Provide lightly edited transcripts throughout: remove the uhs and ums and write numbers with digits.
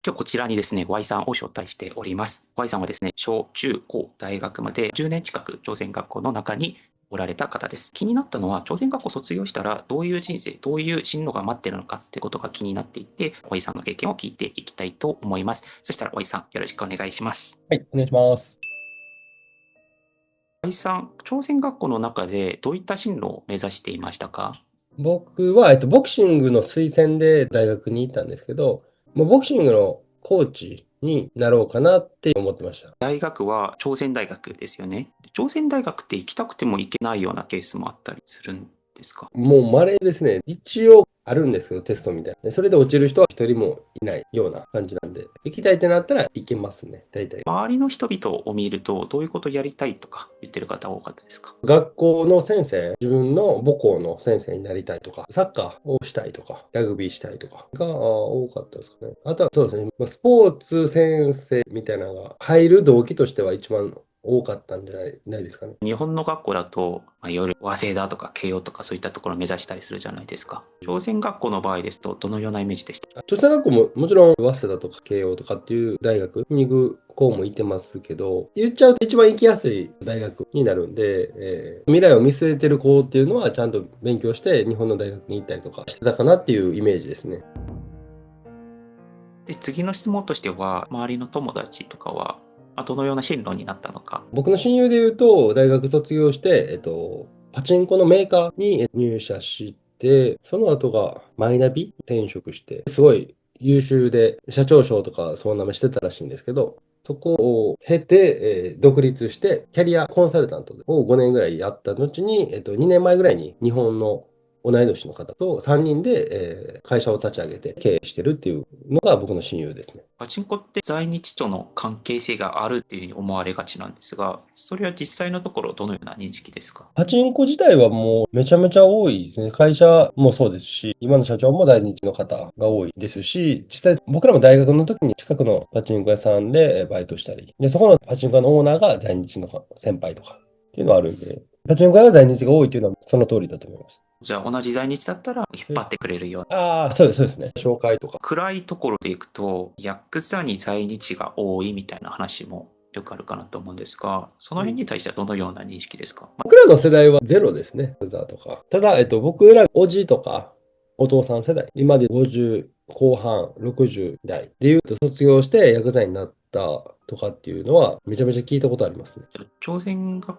今日こちらにですね、Y さんを招待しております。Y さんはですね、小中高大学まで10年近く朝鮮学校の中におられた方です。気になったのは、朝鮮学校卒業したらどういう人生、どういう進路が待っているのかってことが気になっていて、Y さんの経験を聞いていきたいと思います。そしたら Y さん、よろしくお願いします。はい、お願いします。Y さん、朝鮮学校の中でどういった進路を目指していましたか？僕は、ボクシングの推薦で大学に行ったんですけど、もうボクシングのコーチになろうかなって思ってました。大学は朝鮮大学ですよね。朝鮮大学って行きたくても行けないようなケースもあったりするんですか？もう稀ですね。一応あるんですけど、テストみたいな。でそれで落ちる人は一人もいないような感じなんで、行きたいってなったら行けますね、大体。周りの人々を見ると、どういうことやりたいとか言ってる方多かったですか？学校の先生、自分の母校の先生になりたいとか、サッカーをしたいとか、ラグビーしたいとかが多かったですかね。あとはそうですね、スポーツ先生みたいなのが入る動機としては一番多かったんじゃないですかね。日本の学校だと、いわゆる早稲田とか慶応とかそういったところを目指したりするじゃないですか。朝鮮学校の場合ですと、どのようなイメージでした？朝鮮学校ももちろん早稲田とか慶応とかっていう大学に行く子もいてますけど、言っちゃうと一番行きやすい大学になるんで、未来を見据えてる子っていうのはちゃんと勉強して日本の大学に行ったりとかしてたかなっていうイメージですね。で、次の質問としては、周りの友達とかは、どのような進路になったのか。僕の親友で言うと、大学卒業して、パチンコのメーカーに入社して、その後がマイナビ転職して、すごい優秀で、社長賞とかそんなのしてたらしいんですけど、そこを経て、独立して、キャリアコンサルタントを5年ぐらいやった後に、2年前ぐらいに日本の同い年の方と3人で、会社を立ち上げて経営してるっていうのが僕の親友ですね。パチンコって在日との関係性があるっていうふうに思われがちなんですが、それは実際のところどのような認識ですか？パチンコ自体はもうめちゃめちゃ多いですね。会社もそうですし、今の社長も在日の方が多いですし、実際僕らも大学の時に近くのパチンコ屋さんでバイトしたり、で、そこのパチンコ屋のオーナーが在日の先輩とかっていうのはあるんで、パチンコ屋は在日が多いっていうのはその通りだと思います。じゃあ同じ在日だったら引っ張ってくれるような。ああ、そうです、そうですね。紹介とか。暗いところでいくと、ヤクザに在日が多いみたいな話もよくあるかなと思うんですが、その辺に対してはどのような認識ですか？僕らの世代はゼロですね、ユーザーとか。ただ、僕ら、おじとか、お父さん世代、今で50後半、60代でいうと、卒業して薬剤になったとかっていうのは、めちゃめちゃ聞いたことありますね。朝鮮学校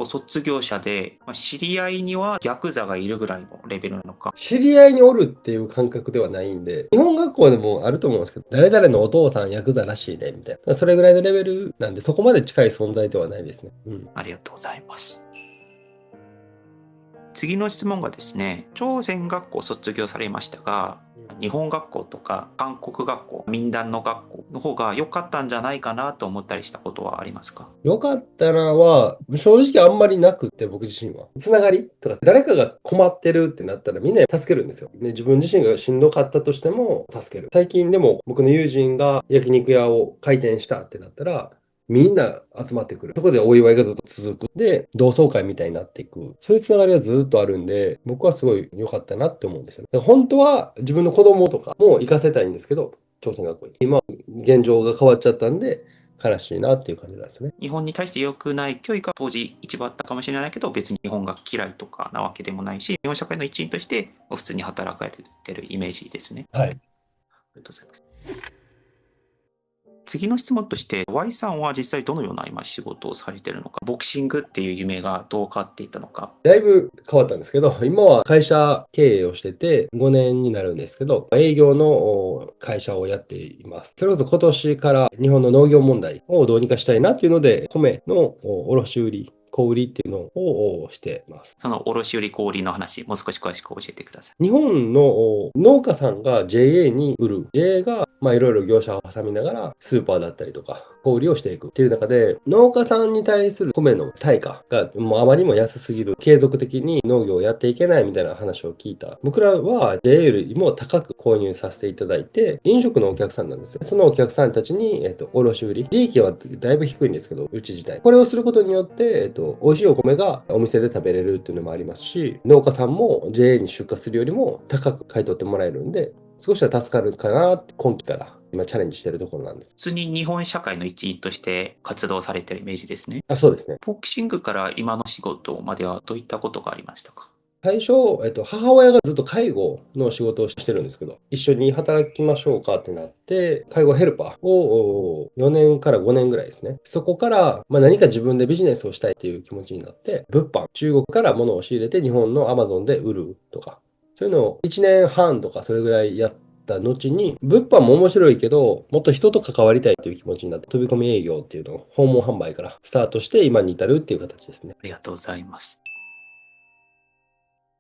卒業者で、知り合いにはヤクザがいるぐらいのレベルなのか。知り合いにおるっていう感覚ではないんで、日本学校でもあると思うんですけど、誰々のお父さんヤクザらしいね、みたいな。それぐらいのレベルなんで、そこまで近い存在ではないですね。うん。ありがとうございます。次の質問がですね、朝鮮学校を卒業されましたが、日本学校とか韓国学校、民団の学校の方が良かったんじゃないかなと思ったりしたことはありますか？よかったなは、正直あんまりなくって、僕自身は。つながりとか、誰かが困ってるってなったらみんな助けるんですよ。ね、自分自身がしんどかったとしても助ける。最近でも僕の友人が焼肉屋を開店したってなったら、みんな集まってくる。そこでお祝いがずっと続く。で、同窓会みたいになっていく。そういうつながりがずっとあるんで、僕はすごい良かったなって思うんですよね。だから本当は自分の子供とかも行かせたいんですけど、朝鮮学校に。今、現状が変わっちゃったんで、悲しいなっていう感じなんですね。日本に対して良くない教育が当時一番あったかもしれないけど、別に日本が嫌いとかなわけでもないし、日本社会の一員として普通に働かれてるイメージですね。はい。ありがとうございます。次の質問として、Y さんは実際どのような今仕事をされているのか、ボクシングっていう夢がどう変わっていったのか。だいぶ変わったんですけど、今は会社経営をしてて5年になるんですけど、営業の会社をやっています。それこそ今年から日本の農業問題をどうにかしたいなっていうので、米の卸売、小売りっていうのをしています。その卸売小売の話、もう少し詳しく教えてください。日本の農家さんが JA に売る。JA がいろいろ業者を挟みながらスーパーだったりとか小売りをしていくっていう中で、農家さんに対する米の対価がもうあまりにも安すぎる。継続的に農業をやっていけないみたいな話を聞いた。僕らは JA よりも高く購入させていただいて、飲食のお客さんなんですよ。そのお客さんたちに、卸売り。利益はだいぶ低いんですけど、うち自体。これをすることによって、美味しいお米がお店で食べれるっていうのもありますし、農家さんも JA に出荷するよりも高く買い取ってもらえるんで、少しは助かるかなって今期から今チャレンジしてるところなんです。普通に日本社会の一員として活動されてるイメージですね。そうですね。ボクシングから今の仕事まではどういったことがありましたか？最初、母親がずっと介護の仕事をしてるんですけど、一緒に働きましょうかってなって、介護ヘルパーを4年から5年ぐらいですね。そこから、何か自分でビジネスをしたいっていう気持ちになって、物販、中国から物を仕入れて日本のアマゾンで売るとか、そういうのを1年半とかそれぐらいやった後に、物販も面白いけど、もっと人と関わりたいという気持ちになって、飛び込み営業っていうのを訪問販売からスタートして今に至るっていう形ですね。ありがとうございます。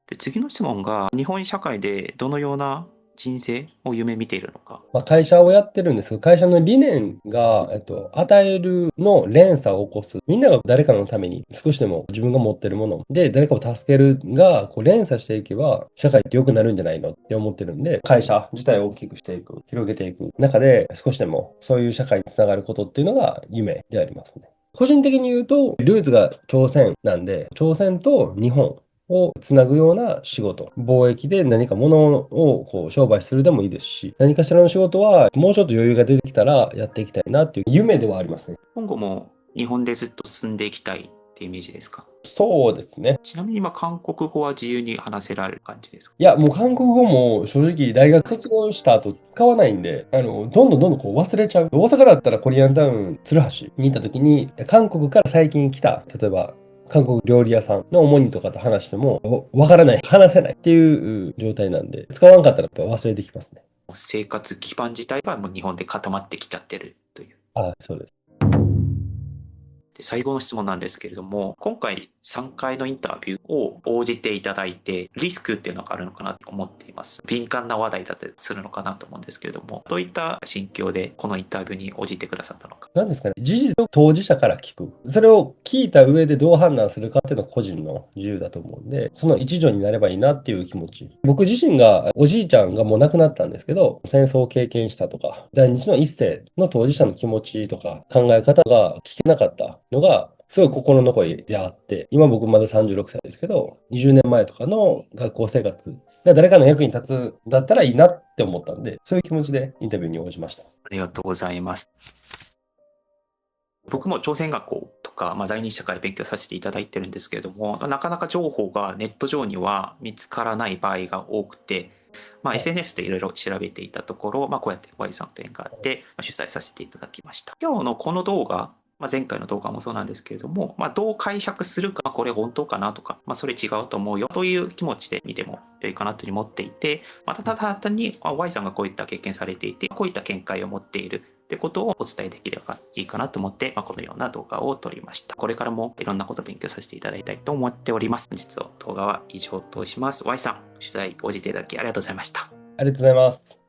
で、次の質問が、日本社会でどのような人生を夢見ているのか。会社をやってるんですけど、会社の理念が、与えるの連鎖を起こす。みんなが誰かのために少しでも自分が持ってるもので誰かを助けるがこう連鎖していけば社会って良くなるんじゃないのって思ってるんで、会社自体を大きくしていく、広げていく中で少しでもそういう社会につながることっていうのが夢でありますね。個人的に言うと、ルーツが朝鮮なんで、朝鮮と日本をつなぐような仕事、貿易で何か物をこう商売するでもいいですし、何かしらの仕事はもうちょっと余裕が出てきたらやっていきたいなっていう夢ではありますね。今後も日本でずっと住んでいきたいっていうイメージですか？そうですね。ちなみに今、韓国語は自由に話せられる感じですか？いや、もう韓国語も正直大学卒業した後使わないんで、どんどんこう忘れちゃう。大阪だったらコリアンタウン鶴橋に行った時に、韓国から最近来た、例えば韓国料理屋さんの主にとかと話しても、わからない、話せないっていう状態なんで、使わんかったらやっぱ忘れてきますね。生活基盤自体がもう日本で固まってきちゃってるという。そうです。で、最後の質問なんですけれども、今回3回のインタビューを応じていただいて、リスクっていうのがあるのかなと思っています。敏感な話題だったりするのかなと思うんですけれども、どういった心境でこのインタビューに応じてくださったのか。なんですかね、事実を当事者から聞く。それを聞いた上でどう判断するかっていうのは個人の自由だと思うんで、その一助になればいいなっていう気持ち。僕自身が、おじいちゃんがもう亡くなったんですけど、戦争を経験したとか、在日の一世の当事者の気持ちとか考え方が聞けなかったのが、すごい心残りであって、今僕まだ36歳ですけど、20年前とかの学校生活が誰かの役に立つんだったらいいなって思ったんで、そういう気持ちでインタビューに応じました。ありがとうございます。僕も朝鮮学校とか、在日社会勉強させていただいてるんですけれども、なかなか情報がネット上には見つからない場合が多くて、SNS でいろいろ調べていたところ、こうやって Y さんと縁があって、取材させていただきました。今日のこの動画、前回の動画もそうなんですけれども、どう解釈するか、これ本当かなとか、それ違うと思うよという気持ちで見ても良いかなというふうに思っていて、ただ単に Y さんがこういった経験されていて、こういった見解を持っているってことをお伝えできればいいかなと思って、このような動画を撮りました。これからもいろんなことを勉強させていただきたいと思っております。本日の動画は以上とします。Y さん、取材応じていただきありがとうございました。ありがとうございます。